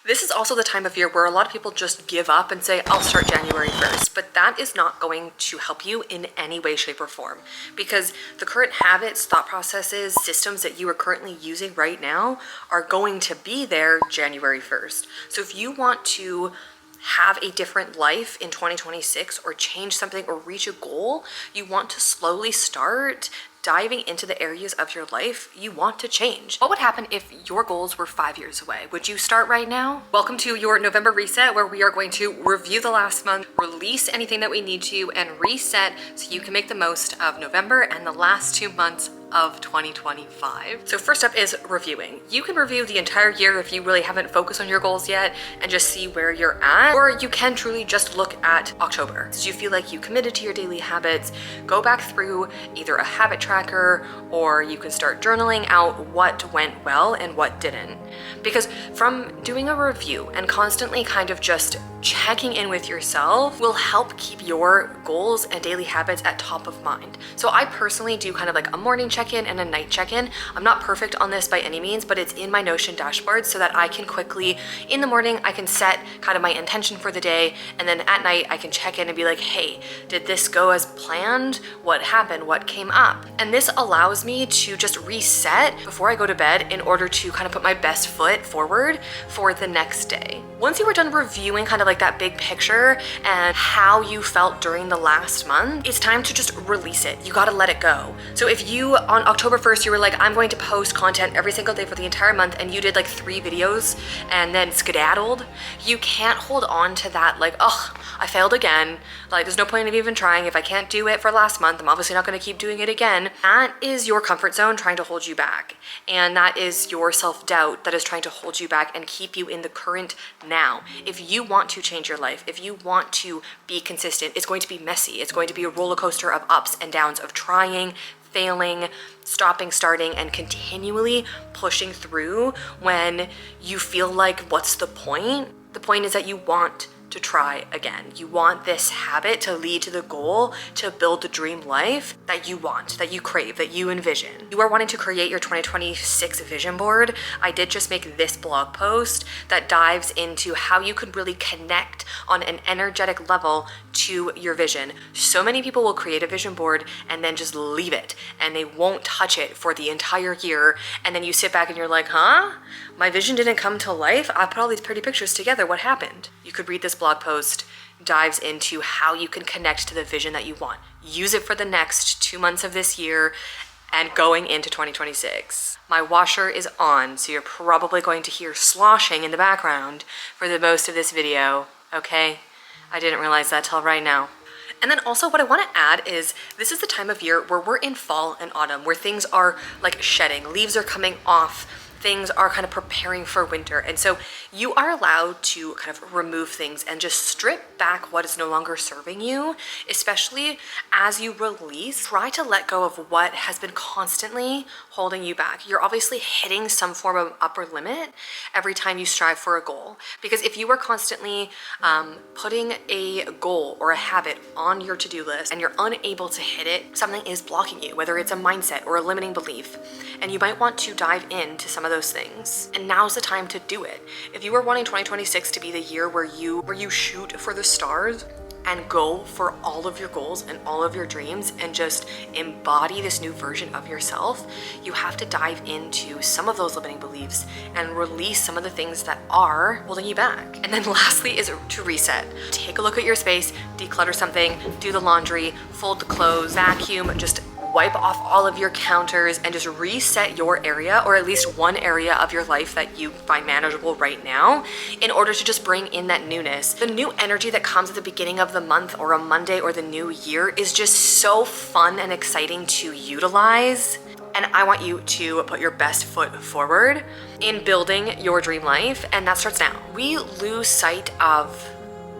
This is also the time of year where a lot of people just give up and say, I'll start January 1st, but that is not going to help you in any way, shape, or form, because the current habits, thought processes, systems that you are currently using right now are going to be there January 1st. So if you want to have a different life in 2026 or change something or reach a goal, you want to slowly start diving into the areas of your life you want to change. What would happen if your goals were 5 years away? Would you start right now? Welcome to your November reset, where we are going to review the last month, release anything that we need to, and reset so you can make the most of November and the last 2 months of 2025. So first up is reviewing. You can review the entire year if you really haven't focused on your goals yet and just see where you're at, or you can truly just look at October. Did you feel like you committed to your daily habits? Go back through either a habit tracker, or you can start journaling out what went well and what didn't. Because from doing a review and constantly kind of just checking in with yourself will help keep your goals and daily habits at top of mind. So I personally do kind of like a morning check-in and a night check-in. I'm not perfect on this by any means, but it's in my Notion dashboard so that I can quickly, in the morning, I can set kind of my intention for the day, and then at night I can check in and be like, hey, did this go as planned? What happened? What came up? And this allows me to just reset before I go to bed in order to kind of put my best foot forward for the next day. Once you were done reviewing kind of like that big picture and how you felt during the last month, it's time to just release it. You gotta let it go. So if you, on October 1st, you were like, I'm going to post content every single day for the entire month, and you did like 3 videos and then skedaddled, you can't hold on to that like, oh, I failed again. Like, there's no point of even trying. If I can't do it for last month, I'm obviously not gonna keep doing it again. That is your comfort zone trying to hold you back. And that is your self-doubt that is trying to hold you back and keep you in the current now. If you want to change your life, if you want to be consistent, it's going to be messy. It's going to be a roller coaster of ups and downs, of trying, failing, stopping, starting, and continually pushing through when you feel like, what's the point? The point is that you want to try again. You want this habit to lead to the goal to build the dream life that you want, that you crave, that you envision. You are wanting to create your 2026 vision board. I did just make this blog post that dives into how you could really connect on an energetic level to your vision. So many people will create a vision board and then just leave it, and they won't touch it for the entire year. And then you sit back and you're like, huh? My vision didn't come to life? I put all these pretty pictures together. What happened? You could read this blog post, dives into how you can connect to the vision that you want. Use it for the next 2 months of this year and going into 2026. My washer is on, so you're probably going to hear sloshing in the background for the most of this video, okay? I didn't realize that till right now. And then also what I want to add is this is the time of year where we're in fall and autumn, where things are like shedding, leaves are coming off, things are kind of preparing for winter. And so you are allowed to kind of remove things and just strip back what is no longer serving you, especially as you release. Try to let go of what has been constantly holding you back. You're obviously hitting some form of upper limit every time you strive for a goal. Because if you are constantly putting a goal or a habit on your to-do list and you're unable to hit it, something is blocking you, whether it's a mindset or a limiting belief. And you might want to dive into some of those things. And now's the time to do it. If you are wanting 2026 to be the year where you shoot for the stars and go for all of your goals and all of your dreams and just embody this new version of yourself, you have to dive into some of those limiting beliefs and release some of the things that are holding you back. And then lastly is to reset. Take a look at your space, declutter something, do the laundry, fold the clothes, vacuum, just wipe off all of your counters and just reset your area, or at least one area of your life that you find manageable right now, in order to just bring in that newness. The new energy that comes at the beginning of the month or a Monday or the new year is just so fun and exciting to utilize. And I want you to put your best foot forward in building your dream life, and that starts now. We lose sight of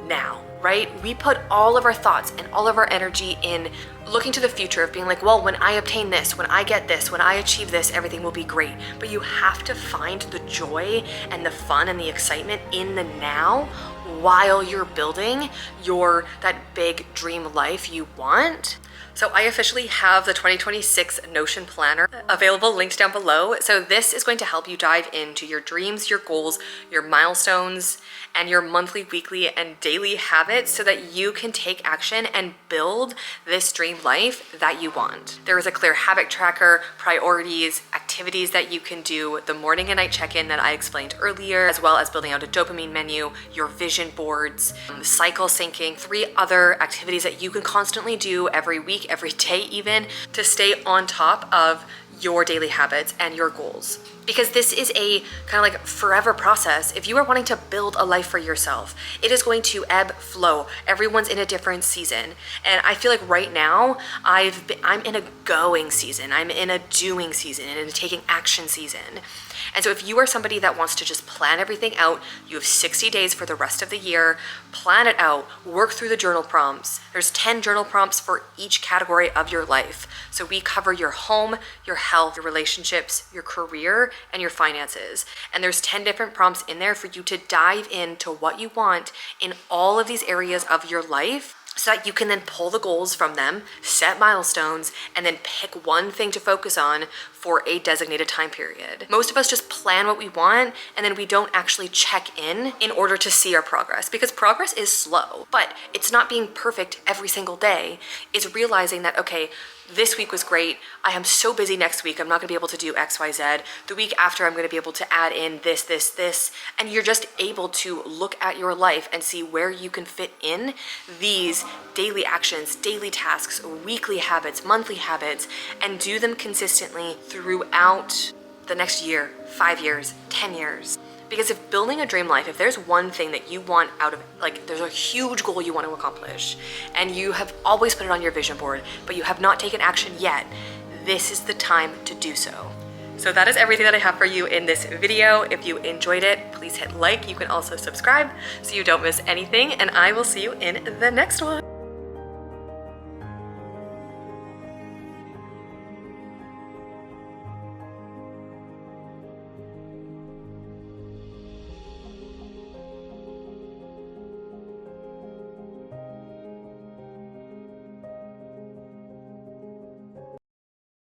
now, right? We put all of our thoughts and all of our energy in looking to the future of being like, well, when I obtain this, when I get this, when I achieve this, everything will be great. But you have to find the joy and the fun and the excitement in the now while you're building that big dream life you want. So I officially have the 2026 Notion Planner available, linked down below. So this is going to help you dive into your dreams, your goals, your milestones, and your monthly, weekly, and daily habits so that you can take action and build this dream life that you want. There is a clear habit tracker, priorities, activities that you can do, the morning and night check-in that I explained earlier, as well as building out a dopamine menu, your vision boards, cycle syncing, 3 other activities that you can constantly do every week, every day even, to stay on top of your daily habits and your goals. Because this is a kind of like forever process. If you are wanting to build a life for yourself, it is going to ebb, flow. Everyone's in a different season. And I feel like right now I'm in a going season. I'm in a doing season and in a taking action season. And so if you are somebody that wants to just plan everything out, you have 60 days for the rest of the year, plan it out, work through the journal prompts. There's 10 journal prompts for each category of your life. So we cover your home, your health, your relationships, your career, and your finances. And there's 10 different prompts in there for you to dive into what you want in all of these areas of your life, so that you can then pull the goals from them, set milestones, and then pick one thing to focus on for a designated time period. Most of us just plan what we want and then we don't actually check in order to see our progress, because progress is slow, but it's not being perfect every single day. It's realizing that, okay, this week was great. I am so busy next week. I'm not gonna be able to do X, Y, Z. The week after, I'm gonna be able to add in this, this, this. And you're just able to look at your life and see where you can fit in these daily actions, daily tasks, weekly habits, monthly habits, and do them consistently throughout the next year, 5 years, 10 years. Because if building a dream life, if there's one thing that you want out of, like there's a huge goal you want to accomplish and you have always put it on your vision board, but you have not taken action yet, this is the time to do so. So that is everything that I have for you in this video. If you enjoyed it, please hit like. You can also subscribe so you don't miss anything, and I will see you in the next one.